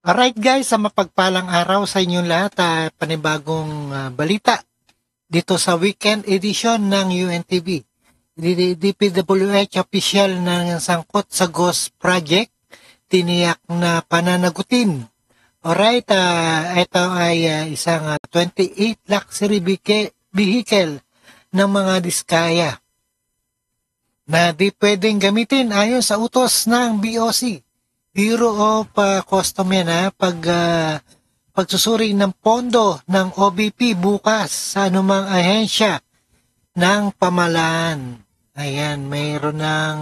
Alright guys, sa mapagpalang araw sa inyong lahat, panibagong balita dito sa weekend edition ng UNTV. DPWH official ng sangkot sa Ghost Project, tiniyak na pananagutin. Alright, ito ay isang 28 luxury vehicle ng mga diskaya na di pwedeng gamitin ayon sa utos ng BOC. Bureau of Custom yan pagsusuri ng pondo ng OBP bukas sa anumang ahensya ng pamahalaan. Ayan, mayroon ng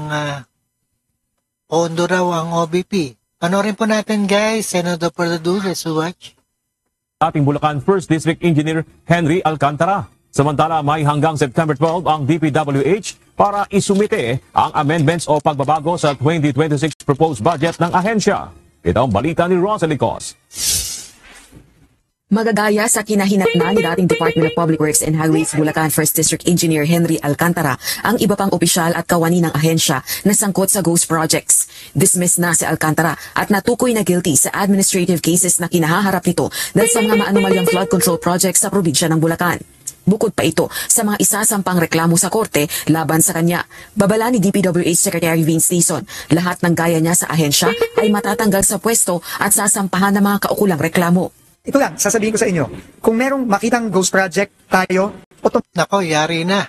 pondo raw ang OBP. Panorin po natin guys, Senator Perdue, let's watch. Ating Bulacan 1st District Engineer Henry Alcantara. Samantala, may hanggang September 12 ang DPWH para isumite ang amendments o pagbabago sa 2026 proposed budget ng ahensya. Ito ang balita ni Rosalie Cos. Magagaya sa kinahinatnan ni dating Department of Public Works and Highways Bulacan 1st District Engineer Henry Alcantara ang iba pang opisyal at kawani ng ahensya na sangkot sa ghost projects. Dismiss na si Alcantara at natukoy na guilty sa administrative cases na kinahaharap nito dahil sa mga maanumalyang flood control projects sa probinsya ng Bulacan. Bukod pa ito sa mga isasampang reklamo sa korte laban sa kanya. Babala ni DPWH Secretary Vince Dizon, lahat ng gaya niya sa ahensya ay matatanggal sa pwesto at sasampahan ng mga kaukulang reklamo. Ito lang, sasabihin ko sa inyo, kung merong makitang ghost project tayo, Nako, yari na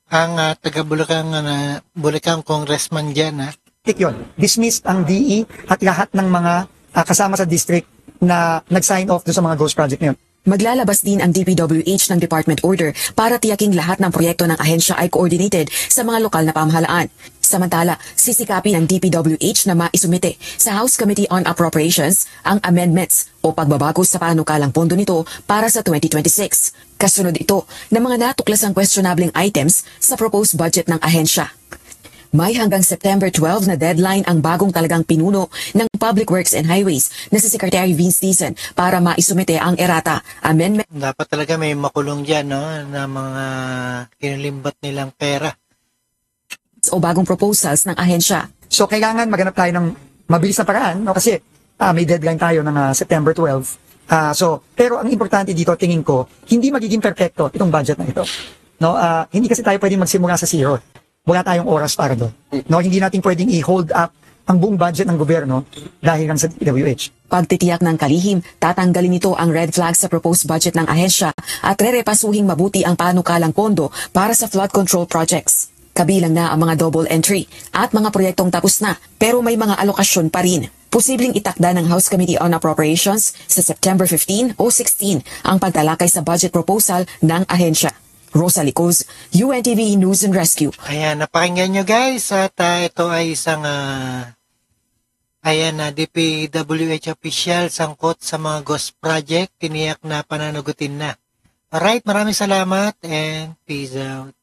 ang taga-Bulacan congressman dyan. yun. Dismissed ang DE at lahat ng mga kasama sa district na nag-sign off doon sa mga ghost project na yun. Maglalabas din ang DPWH ng Department Order para tiyaking lahat ng proyekto ng ahensya ay coordinated sa mga lokal na pamahalaan. Samantala, sisikapin ng DPWH na maisumite sa House Committee on Appropriations ang amendments o pagbabago sa panukalang pondo nito para sa 2026. Kasunod ito ng mga natuklasang questionabling items sa proposed budget ng ahensya. May hanggang September 12 na deadline ang bagong talagang pinuno ng Public Works and Highways na si Secretary Vince Dizon para maisumite ang errata, amendment. Dapat talaga may makulong dyan, no, na mga kinilimbat nilang pera. O bagong proposals ng ahensya. So kailangan maghanap tayo ng mabilis na paraan, no? Kasi may deadline tayo ng September 12. Pero ang importante dito, tingin ko, hindi magiging perfecto itong budget na ito. No? Hindi kasi tayo pwedeng magsimula sa zero. Wala tayong oras para doon. No, hindi natin pwedeng i-hold up ang buong budget ng gobyerno dahil lang sa DPWH. Pagtitiyak ng kalihim, tatanggalin nito ang red flag sa proposed budget ng ahensya at rerepasuhing mabuti ang panukalang pondo para sa flood control projects. Kabilang na ang mga double entry at mga proyektong tapos na pero may mga alokasyon pa rin. Posibleng itakda ng House Committee on Appropriations sa September 15 o 16 ang pagtalakay sa budget proposal ng ahensya. Rosalie Cos, UNTV News and Rescue. Ayan, napakinggan nyo guys at ito ay isang DPWH official sangkot sa mga ghost project, tiniyak na pananagutin na. Alright, maraming salamat and peace out.